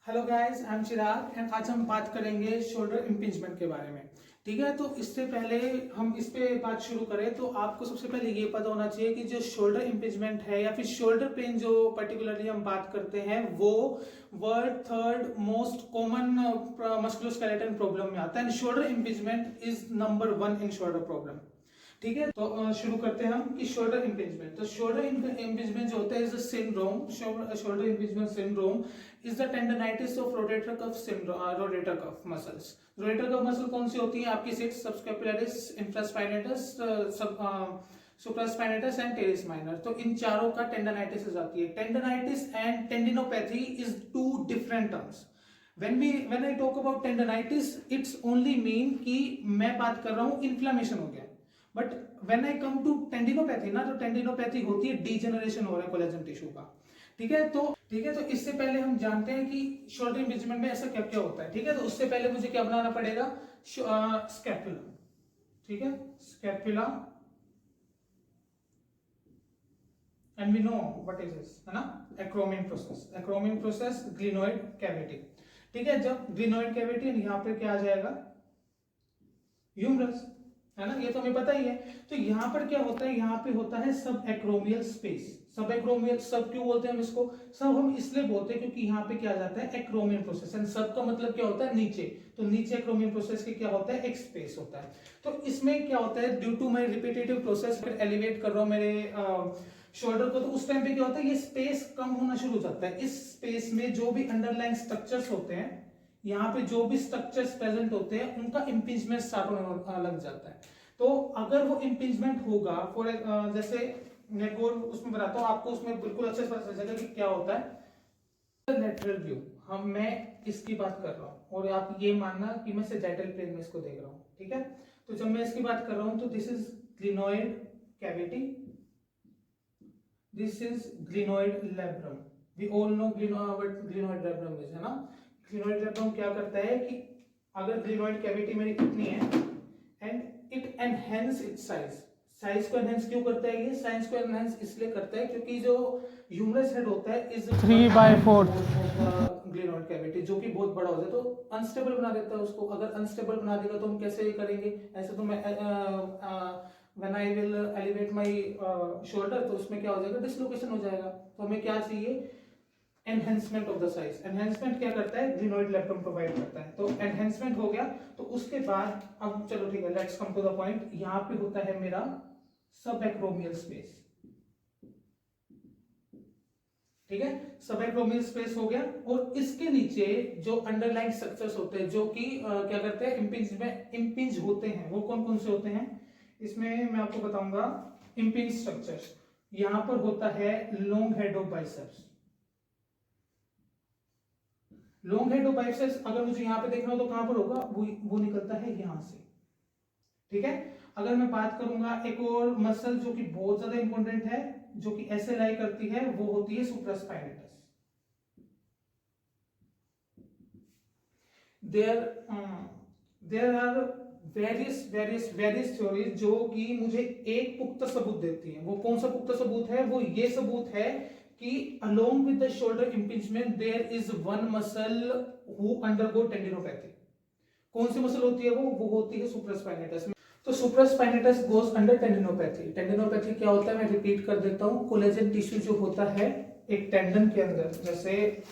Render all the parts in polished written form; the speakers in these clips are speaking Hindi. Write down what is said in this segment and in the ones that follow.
Hello guys, I am Chirag and आज हम बात करेंगे शोल्डर इम्पिंजमेंट के बारे में। ठीक है, तो इससे पहले हम इस पे बात शुरू करें तो आपको सबसे पहले ये पता होना चाहिए कि जो शोल्डर इम्पिंजमेंट है या फिर शोल्डर पेन जो पर्टिकुलरली हम बात करते हैं वो world third most common musculoskeletal problem में आता है। Shoulder impingement is number 1 in shoulder problem. ठीक है, तो शुरू करते हैं हम कि शोल्डर इम्पिंजमेंट। तो शोल्डर इम्पिंजमेंट जो होता है is a syndrome. Shoulder impingement syndrome is the tendinitis of rotator cuff muscles. Rotator cuff muscle कौन सी होती है आपकी? 6 subscapularis, infraspinatus, supraspinatus and teres minor. तो इन चारों का टेंडनाइटिस हो जाती है। Tendinitis and tendinopathy is two different terms. when I talk about tendinitis, it's only mean कि मैं बात कर रहा हूँ इन्फ्लेमेशन हो गया। But when I come to tendinopathy ना, तो टेंडिनोपैथी होती है डीजेनरेशन हो रहा है कोलेजन टिश्यू का। ठीक है, तो इससे पहले हम जानते हैं कि शोल्डर इम्पिंजमेंट में ऐसा क्या क्या होता है। ठीक है, तो उससे पहले मुझे क्या बनाना पड़ेगा? स्कैपुला। ठीक है, scapula and we know what is this, है ना? Acromion process, glenoid cavity. ठीक है, जब ग्लिनोइड कैविटी यहाँ पे क्या आ जाएगा? ह्यूमरस, है ना? ये तो हमें पता ही है। तो यहाँ पर क्या होता है? यहाँ पे होता है सब एक्रोमियल स्पेस। सब एक्रोमियल, सब क्यों बोलते हैं हम इसको? सब हम इसलिए बोलते हैं क्योंकि यहाँ पे क्या जाता है? Acromial process. एंड सब का मतलब क्या होता है? नीचे। तो नीचे एक्रोमियल प्रोसेस के क्या होता है? एक स्पेस होता है। तो इसमें क्या होता है? Due to my repetitive process, फिर एलिवेट कर रहा हूँ मेरे शोल्डर को, तो उस टाइम पे क्या होता है? ये स्पेस कम होना शुरू हो जाता है। इस स्पेस में जो भी अंडरलाइन स्ट्रक्चर्स होते हैं, यहाँ पे जो भी स्ट्रक्चर्स प्रेजेंट होते हैं, उनका इम्पिंजमेंट स्टार्ट होने लग जाता है। तो अगर वो इम्पिंजमेंट होगा, फॉर जैसे मैं को उसमें बताता हूँ आपको, उसमें बिल्कुल अच्छे से पता चल जाएगा कि क्या होता है। लेटरल व्यू, मैं इसकी बात कर रहा हूँ और आप ये मानना कि मैं सैजिटल प्लेन में इसको देख रहा हूँ। ठीक है, तो जब मैं इसकी बात कर रहा हूँ तो this is glenoid cavity, this is glenoid labrum. We all know what glenoid labrum is, है ना? ग्लिनोइड लैब्रम क्या करता है कि अगर ग्लिनोइड कैविटी मेरी कितनी है and it enhance it's size को एनहेंस क्यों करता है? ये साइज को एनहेंस इसलिए करता है क्योंकि जो ह्यूमरस हेड होता है इज 3/4 ग्लिनोइड कैविटी, जो कि बहुत बड़ा हो जाए तो अनस्टेबल बना देता है उसको। अगर अनस्टेबल बना देगा तो हम कैसे करेंगे? ऐसे तो मैं when I will elevate my shoulder, तो उसमें क्या हो जाएगा? डिसलोकेशन हो जाएगा। तो हमें क्या चाहिए? Enhancement of the size. Enhancement क्या करता है? ग्लिनोइड लैब्रम प्रोवाइड करता है। तो एनहेंसमेंट हो गया। तो उसके बाद अब चलो ठीक है, let's come to the point. यहाँ पे होता है मेरा सब एक्रोमियल स्पेस। ठीक है, सब एक्रोमियल स्पेस हो गया। और इसके नीचे जो अंडरलाइन स्ट्रक्चर्स होते हैं जो कि क्या करते हैं? इम्पिंज होते हैं। वो कौन कौन से होते हैं? इसमें मैं आपको बताऊंगा इम्पिंज स्ट्रक्चर्स। यहां पर होता है long head of biceps. Long head of biceps अगर मुझे यहां पे देखना हो तो कहां पर होगा? वो निकलता है यहां से। ठीक है, अगर मैं बात करूंगा एक और मसल जो कि बहुत ज्यादा इंपॉर्टेंट है, जो कि ऐसे लाई करती है, वो होती है supraspinatus. There are various theories जो कि मुझे एक पुख्ता सबूत देती है। वो कौन सा पुख्ता सबूत है? वो ये सबूत है कि along with the shoulder impingement there is one muscle who undergo tendinopathy। कौन सी मसल होती है वो होती है सुप्रास्पाइनेटस। तो supraspinatus goes under tendinopathy. Tendinopathy क्या होता है? मैं रिपीट कर देता हूँ। कोलेजन टिश्यू जो होता है एक टेंडन के अंदर, जैसे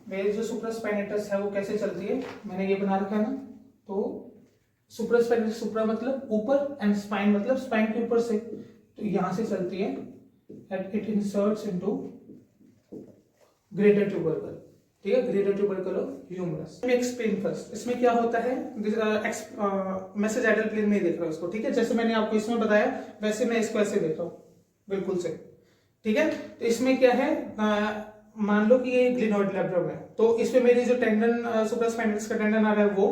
मेरी जो सुप्रास्पाइनेटस है वो कैसे चलती है, मैंने ये बना रखा है ना। तो सुप्रास्पाइनेटस, सुप्रा मतलब ऊपर एंड स्पाइन मतलब स्पाइन के ऊपर से, तो यहां से चलती है and it inserts into greater tubercle। ठीक है, greater tubercle of humerus. Explain first, इसमें क्या होता है? मैं सैजिटल प्लेन में देख रहा हूँ इसको। ठीक है, जैसे मैंने आपको इसमें बताया वैसे मैं इसको ऐसे देख रहा हूँ बिल्कुल से। ठीक है, तो इसमें क्या है? मान लो कि ये ग्लिनोइड लैब्रम है, तो इसमें मेरी जो टेंडन सुप्रास्पाइनेटस का टेंडन आ रहा है वो,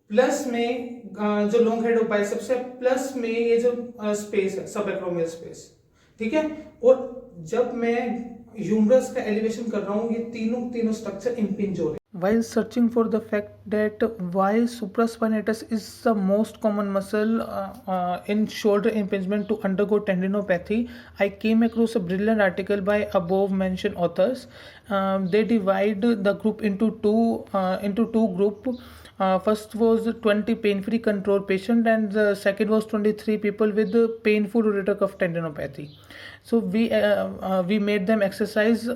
प्लस में जो लॉन्ग हेड ऑफ बाइसेप्स है, प्लस में ये जो स्पेस है सब एक्रोमियल स्पेस। ठीक है, और जब मैं ह्यूमरस का एलिवेशन कर रहा हूं ये तीनों स्ट्रक्चर इंपिंज हो रहे While searching for the fact that why supraspinatus is the most common muscle in shoulder impingement to undergo tendinopathy, I came across a brilliant article by above mentioned authors. They divide the group into two group. First was 20 pain-free control patient, and the second was 23 people with painful rotator cuff tendinopathy. So we made them exercise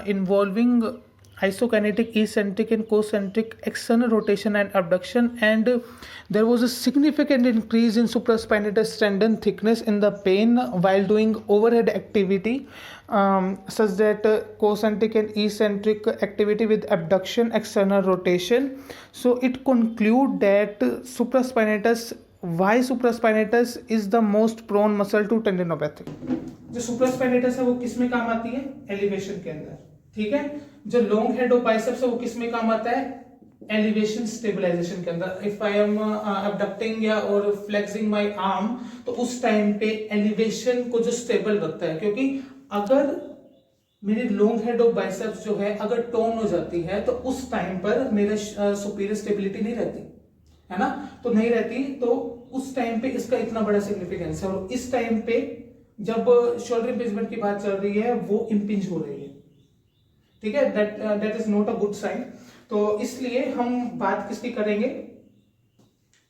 involving isokinetic, eccentric and concentric external rotation and abduction, and there was a significant increase in supraspinatus tendon thickness in the pain while doing overhead activity, such that concentric and eccentric activity with abduction, external rotation. So it conclude that supraspinatus is the most prone muscle to tendinopathy. जो सुप्रास्पाइनेटस है वो किस में काम आती है? एलिवेशन के अंदर, ठीक है। जो लॉन्ग हेड ऑफ बाइसेप्स है वो किस में काम आता है? एलिवेशन स्टेबलाइजेशन के अंदर। इफ आई एम अबडक्टिंग या और फ्लेक्सिंग माय आर्म, तो उस टाइम पे एलिवेशन को जो स्टेबल रखता है, क्योंकि अगर मेरी लॉन्ग हेड ऑफ बाइसेप्स जो है अगर टोन हो जाती है तो उस टाइम पर मेरे सुपीरियर स्टेबिलिटी नहीं रहती है ना, तो नहीं रहती, तो उस टाइम पे इसका इतना बड़ा सिग्निफिकेंस है। और इस टाइम पे जब शोल्डर इंपिंजमेंट की बात चल रही है वो इंपिंज हो रही है, ठीक है, that is not a good sign. तो इसलिए हम बात किसकी करेंगे?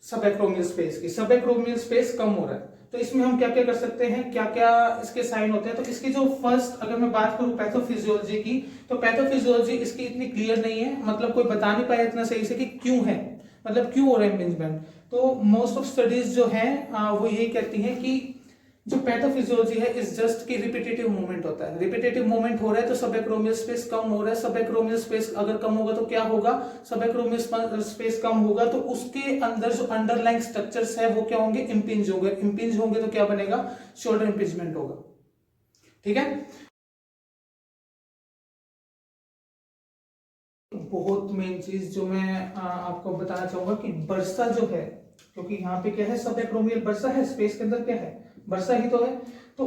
सबएक्रोमियल स्पेस की। सबएक्रोमियल स्पेस कम हो रहा है, तो इसमें हम क्या क्या कर सकते हैं, क्या क्या इसके साइन होते हैं? तो इसकी जो फर्स्ट, अगर मैं बात करूं पैथोफिजियोलॉजी की, तो पैथोफिजियोलॉजी इसकी इतनी क्लियर नहीं है, मतलब कोई बता नहीं पाया इतना सही से कि क्यों है, मतलब क्यों हो रहा है इंपिंजमेंट। तो मोस्ट ऑफ स्टडीज जो है वो यही कहती हैं कि जो पैथोफिजियोलॉजी है इज जस्ट कि रिपीटेटिव मूवमेंट होता है, रिपीटेटिव मूवमेंट हो रहा है तो सबएक्रोमियल स्पेस कम हो रहा है। सबएक्रोमियल स्पेस अगर कम होगा तो क्या होगा? सबएक्रोमियल स्पेस कम होगा तो उसके अंदर जो अंडरलाइंग स्ट्रक्चर्स है वो क्या होंगे? इंपिंज होंगे। इंपिंज होंगे तो क्या बनेगा? शोल्डर इंपिंजमेंट होगा, ठीक है। बहुत मेन चीज जो मैं आपको बताना चाहूंगा कि बर्सा जो है, क्योंकि यहाँ पे क्या है? सबएक्रोमियल बर्सा है, स्पेस के अंदर क्या है? बर्सा ही तो है। तो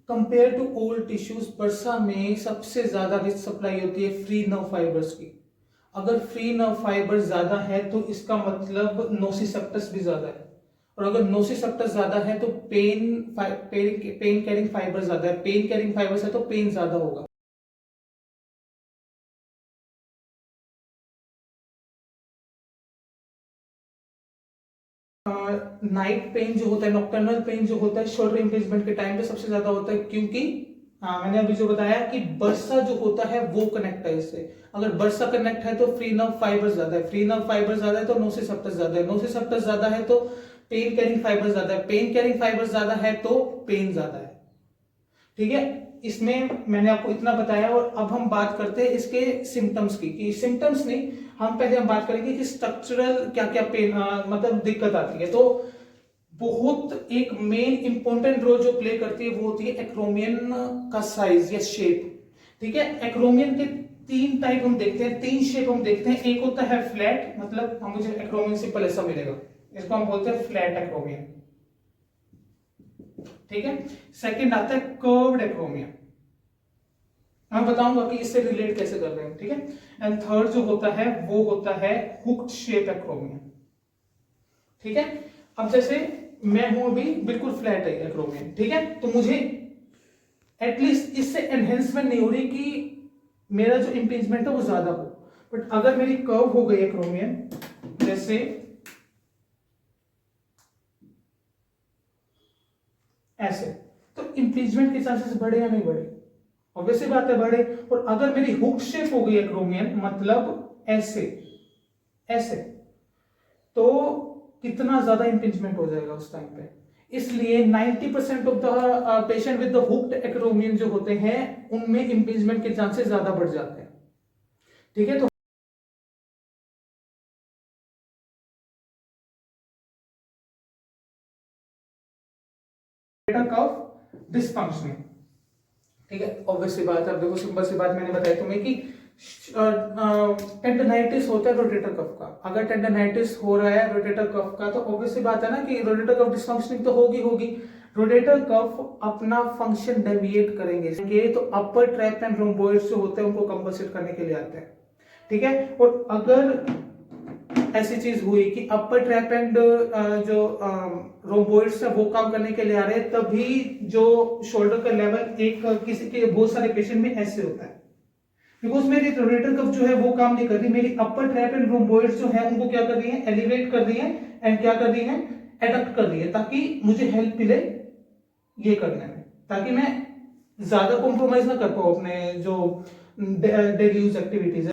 compare to old tissues, bursa में सबसे ज्यादा रिच सप्लाई होती है फ्री नर्व फाइबर्स की। अगर फ्री नर्व फाइबर ज्यादा है तो इसका मतलब नोसिसेप्टस भी ज्यादा है, और अगर नोसिसेप्टस ज्यादा है तो पेन कैरिंग फाइबर ज्यादा है। पेन कैरिंग फाइबर्स है तो पेन ज्यादा होगा। नाइट पेन जो होता है, नॉक्टर्नल पेन जो होता है शोल्डर इंपिंजमेंट के टाइम पे सबसे ज्यादा होता है, क्योंकि मैंने अभी जो बताया कि बर्सा जो होता है वो कनेक्ट है इससे। अगर बर्सा कनेक्ट है तो फ्री नर्व फाइबर ज्यादा है, फ्री नर्व फाइबर ज्यादा है तो नोसिसेप्टस ज्यादा है, नोसिसेप्टस ज्यादा है तो पेन कैरिंग फाइबर ज्यादा है, पेन कैरिंग फाइबर ज्यादा है तो पेन ज्यादा है, ठीक है। इसमें मैंने आपको इतना बताया, और अब हम बात करते हैं इसके सिम्टम्स की। कि सिम्टम्स नहीं, हम पहले हम बात करेंगे कि स्ट्रक्चरल क्या क्या पेन मतलब दिक्कत आती है। तो बहुत एक मेन इंपॉर्टेंट रोल जो प्ले करती है वो होती है एक्रोमियन का साइज या शेप, ठीक है। एक्रोमियन के तीन टाइप हम देखते हैं, तीन शेप हम देखते हैं। एक होता है फ्लैट, मतलब हम मुझे एक्रोमियन सिंपल ऐसा मिलेगा, इसको हम बोलते हैं फ्लैट एक्रोमियन, ठीक है। सेकंड आता है कर्व्ड एक्रोमियन, मैं बताऊंगा कि इससे रिलेट कैसे कर रहे हैं, ठीक है। एंड थर्ड जो होता है वो होता है हुक्ड शेप एक्रोमियन, ठीक है। अब जैसे मैं हूं अभी बिल्कुल फ्लैट है एक्रोमियन, ठीक है, तो मुझे एटलीस्ट इससे एनहेंसमेंट नहीं हो रही कि मेरा जो इंपिंजमेंट है वो ज्यादा हो। बट अगर मेरी कर्व हो गई एक्रोमियन, जैसे ऐसे, तो इंपिंजमेंट के चांसेस बढ़े या नहीं बढ़े? ऑब्वियसली बात है बढ़े। और अगर मेरी हुक शेप हो गई एक्रोमियन, मतलब ऐसे ऐसे, तो कितना ज्यादा इंपिंजमेंट हो जाएगा उस टाइम पे। इसलिए 90% of the patient with the hooked acromion जो होते हैं उनमें इंपिंजमेंट के चांसेस ज्यादा बढ़ जाते हैं, ठीक है। तो कफ डिसफंक्शनिंग, ठीक है, ऑब्वियसली बात है। अब देखो सिंपल सी बात मैंने बताई तुम्हें कि टेंडनाइटिस होता है रोटेटर कफ का। अगर टेंडनाइटिस हो रहा है रोटेटर कफ का तो ऑब्वियसली बात है ना कि रोटेटर कफ डिसफंक्शनिंग तो होगी। रोटेटर कफ अपना फंक्शन डेविएट करेंगे, तो अपर ट्रैक्ट एंड रोम्बोइड्स जो होते हैं उनको कंपनसेट करने के लिए आते हैं। ठीक है। और अगर ऐसी चीज हुई कि अपर ट्रैप एंड जो रोम्बोइड्स है वो काम करने के लिए आ रहे हैं, तभी जो शोल्डर का लेवल एक किसी के बहुत सारे पेशेंट में ऐसे होता है, बिकॉज मेरी रोटेटर कफ जो है वो काम नहीं कर रही, मेरी अपर ट्रैप एंड रोम्बोइड्स जो है उनको क्या कर रही है, एलिवेट कर रही है एंड क्या कर रही है, एडक्ट कर रही है, ताकि मुझे हेल्प मिले ये करने में, ताकि मैं ज्यादा कॉम्प्रोमाइज ना कर पाऊं अपने जो डेली यूज एक्टिविटीज है।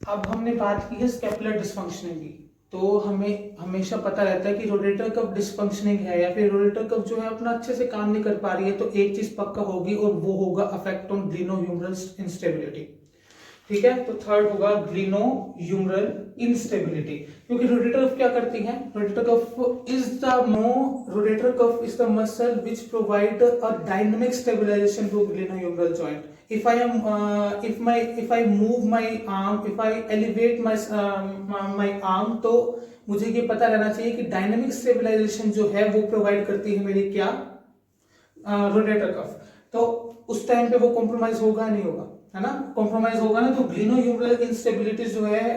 अब हमने बात की है स्केपुलर डिसफंक्शनिंग की, तो हमें हमेशा पता रहता है कि रोटेटर कफ डिसफंक्शनिंग है या फिर रोटेटर कफ जो है अपना अच्छे से काम नहीं कर पा रही है, तो एक चीज पक्का होगी और वो होगा अफेक्ट ऑन ग्लिनोह्यूमरल इंस्टेबिलिटी। ठीक है, तो थर्ड होगा ग्लिनोह्यूमरल इंस्टेबिलिटी, क्योंकि रोटेटर कफ क्या करती है, rotator cuff is the muscle which provide a dynamic stabilisation to glenohumeral joint. if I am if I move my arm, if I elevate my arm, तो मुझे ये पता रहना चाहिए कि डायनामिक स्टेबलाइजेशन जो है वो प्रोवाइड करती है मेरी क्या, रोटेटर कफ। तो उस टाइम पे वो कॉम्प्रोमाइज होगा नहीं होगा, है ना, कॉम्प्रोमाइज होगा ना, तो ग्लिनोह्यूमरल इंस्टेबिलिटी जो है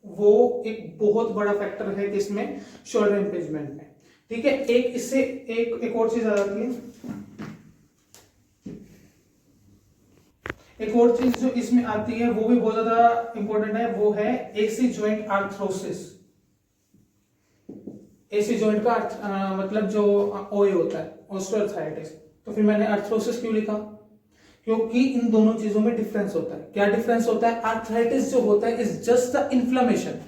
वो एक बहुत बड़ा फैक्टर है किसमें, शोल्डर इंपिंजमेंट में। ठीक है, एक इससे एक और चीज आ जाती है, एक और चीज जो इसमें आती है वो भी बहुत ज्यादा इंपॉर्टेंट है, वो है AC joint arthrosis. AC joint का मतलब जो ओए होता है, ऑस्टियोआर्थराइटिस। तो फिर मैंने आर्थ्रोसिस क्यों लिखा, क्योंकि इन दोनों चीजों में डिफरेंस होता है। क्या डिफरेंस होता है, आर्थराइटिस जो होता है इज जस्ट द इन्फ्लेमेशन।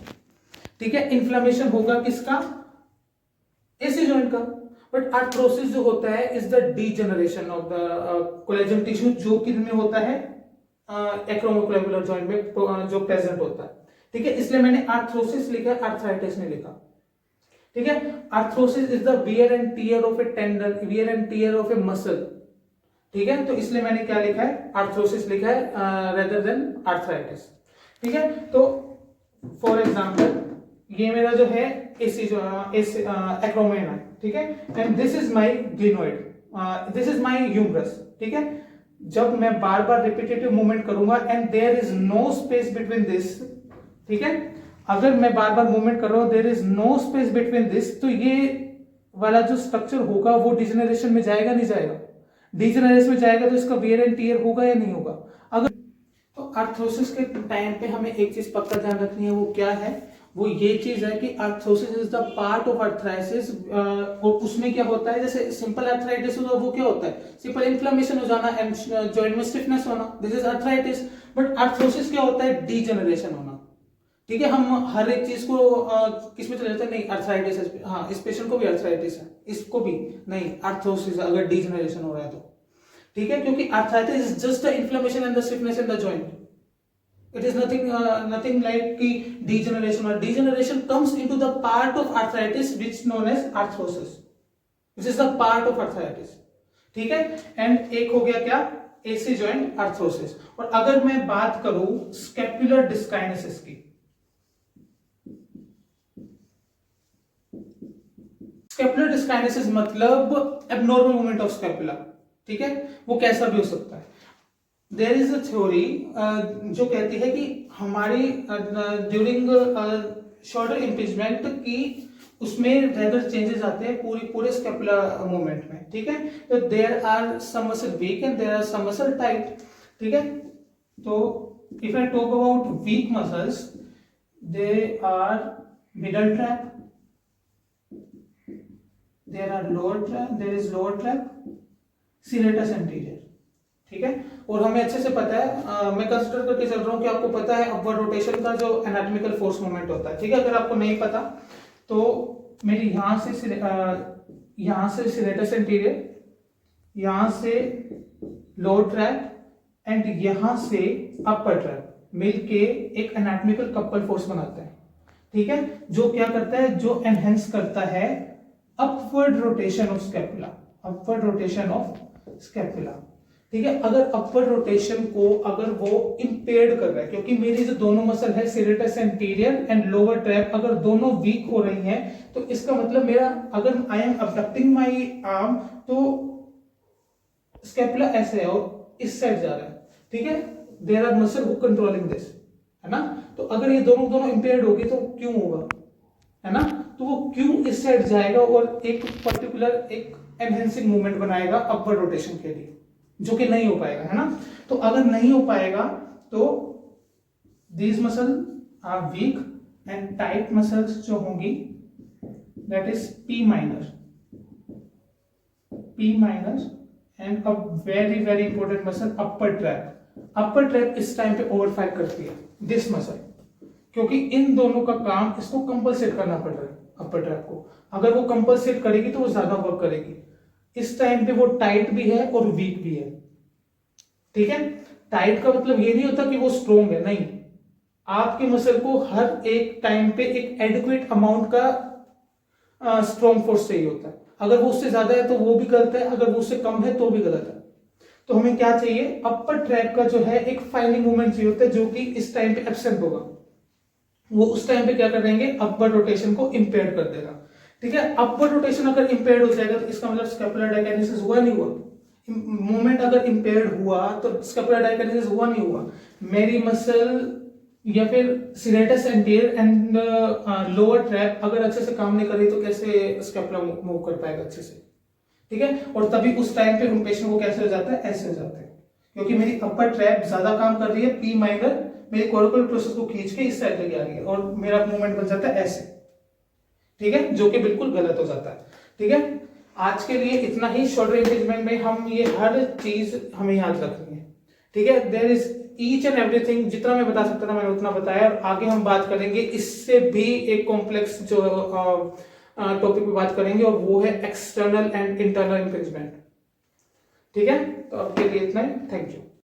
ठीक है, इन्फ्लेमेशन होगा किसका, एसी जॉइंट का। बट आर्थ्रोसिस जो होता है is the degeneration of the collagen tissue, जो किसमें होता है, एक्रोमोक्लेविकुलर जॉइंट में जो प्रेजेंट होता है। ठीक है, इसलिए मैंने आर्थ्रोसिस लिखा, आर्थराइटिस नहीं लिखा। ठीक है, arthrosis is the wear and tear of A tendon, wear and tear of A muscle. ठीक है, तो इसलिए मैंने क्या लिखा है, आर्थ्रोसिस लिखा है रेदर देन आर्थराइटिस। ठीक है, तो फॉर एग्जांपल ये मेरा जो है एसी जो एक्रोमेन है, ठीक है, and this is my glenoid, this is my humerus. ठीक है, जब मैं बार बार रिपीटेटिव मूवमेंट करूंगा and there is no space between this, ठीक है, अगर मैं बार बार मूवमेंट कर रहा हूं, there is no space between this, तो ये वाला जो स्ट्रक्चर होगा वो डिजेनरेशन में जाएगा नहीं जाएगा, डिजेनरेशन में जाएगा तो इसका वियर एंड टियर होगा या नहीं होगा। अगर तो आर्थ्रोसिस के टाइम पे हमें एक चीज पक्का ध्यान रखनी है, वो क्या है, वो ये चीज है कि arthrosis is the part of arthritis. और उसमें क्या होता है, जैसे सिंपल आर्थराइटिस हो वो क्या होता है, सिंपल इन्फ्लेमेशन हो जाना एंड जॉइंट में स्टिफनेस होना, this is arthritis. But arthrosis क्या होता है, डीजेनरेशन होना। ठीक है, हम हर एक चीज को किसमें चले जाते हैं, नहीं आर्थराइटिस है, हाँ इस पेशेंट को भी आर्थराइटिस है, इसको भी नहीं, आर्थ्रोसिस अगर डीजेनरेशन हो रहा है तो। ठीक है, क्योंकि arthritis is just the inflammation and the stiffness in the joint, it is nothing like ki degeneration, or degeneration comes into the part of arthritis which known as arthrosis, which is the part of arthritis. ठीक है, एंड एक हो गया क्या, एसी जॉइंट आर्थ्रोसिस। और अगर मैं बात करूं स्केपुलर डिस्काइनेसिस की, स्केपुलर डिस्काइनेसिस मतलब एबनॉर्मल मूवमेंट ऑफ स्केपुला। ठीक है, वो कैसा भी हो सकता है। देयर इज अ थ्योरी जो कहती है कि हमारी ड्यूरिंग शोल्डर इंपिंजमेंट की उसमें रेगुलर चेंजेस आते हैं पूरे स्केपुलर मूवमेंट में। ठीक है, तो there are some muscle weak and there are some muscle tight. ठीक है, तो if I talk about weak muscles, they are middle trap, there are lower trap, there is lower trap, serratus anterior. ठीक है, और हमें अच्छे से पता है, मैं कंसिडर करके चल रहा हूं कि आपको पता है अपवर्ड रोटेशन का जो एनाटॉमिकल फोर्स मोमेंट होता है। ठीक है, अगर आपको नहीं पता तो मेरी यहां से सीरेटस एंटीरियर, यहां से लोअर ट्रैप एंड यहां से अपर ट्रैप मिलके एक एनाटॉमिकल कपल फोर्स बनाता है। ठीक है, जो क्या करता है, जो एनहेंस करता है upward rotation of scapula, upward rotation of scapula. ठीक है, अगर अपवर्ड रोटेशन को अगर वो इंपेयर्ड कर रहा है, क्योंकि मेरी जो दोनों मसल है serratus anterior and lower trap, अगर दोनों वीक हो रही हैं, तो इसका मतलब मेरा, अगर आई एम अबडक्टिंग माई आर्म तो स्कैपुला ऐसे है और इस साइड जा रहा है। ठीक है, there are muscle who controlling this. है ना। तो अगर ये दोनों दोनों इंपेयर्ड होगी तो क्यों होगा, है ना। तो वो क्यों इस साइड जाएगा और एक पर्टिकुलर एक एनहेंसिंग मूवमेंट बनाएगा अपवर्ड रोटेशन के लिए, जो कि नहीं हो पाएगा, है ना। तो अगर नहीं हो पाएगा तो these muscle are weak and tight muscles जो होंगी that is P minor and a very very important muscle upper trap. Upper trap इस टाइम पे ओवरफायर करती है दिस मसल, क्योंकि इन दोनों का काम इसको कंपलसेट करना पड़ रहा है अपर ट्रैप को। अगर वो कंपलसेट करेगी तो वो ज्यादा वर्क करेगी। इस टाइम पे वो टाइट भी है और वीक भी है, ठीक है। टाइट का मतलब ये नहीं होता कि वो स्ट्रोंग है, नहीं। आपके मसल को हर एक टाइम पे एक एडिक्वेट अमाउंट का स्ट्रॉन्ग फोर्स चाहिए होता है। अगर वो उससे ज्यादा है तो वो भी गलत है, अगर वो उससे कम है तो भी गलत है। तो हमें क्या चाहिए, अपर ट्रैप का जो है एक फाइनिंग मूवमेंट चाहिए होता है, जो कि इस टाइम पे एब्सेंट होगा। वो उस टाइम पे क्या कर देंगे, अपवर्ड रोटेशन को इंपेयर कर देगा, ठीक है। अपवर्ड रोटेशन अगर इंपेयर्ड हो जाएगा तो इसका मतलब स्कैपुलर डायकिनेसिस हुआ नहीं हुआ। मूवमेंट अगर इंपेयर्ड हुआ तो स्कैपुलर डायकिनेसिस हुआ नहीं हुआ। मेरी मसल या फिर सीनेटस एंटीरियर एंड लोअर ट्रैप अगर अच्छे से काम नहीं कर रही तो कैसे स्कैपुला मूव कर पाएगा अच्छे से, ठीक है। और तभी उस टाइम पे उन पेशेंट को कैसे हो जाता है, ऐसे हो जाता है, क्योंकि मेरी अपर ट्रैप ज्यादा काम कर रही है, पी माइनर मेरी कोरकोइड प्रोसेस को खींच के इस साइड लेके आ रही है और मेरा मूवमेंट बन जाता है ऐसे, ठीक है, जो कि बिल्कुल गलत हो जाता है, ठीक है। आज के लिए इतना ही। शोल्डर एंगेजमेंट में हम ये हर चीज हमें याद रखनी है, ठीक है। There is each and everything, जितना मैं बता सकता था मैंने उतना बताया। और आगे हम बात करेंगे इससे भी एक कॉम्प्लेक्स जो टॉपिक पे बात करेंगे, और वो है एक्सटर्नल एंड इंटरनल इंगेजमेंट, ठीक है। तो अब के लिए इतना ही, थैंक यू।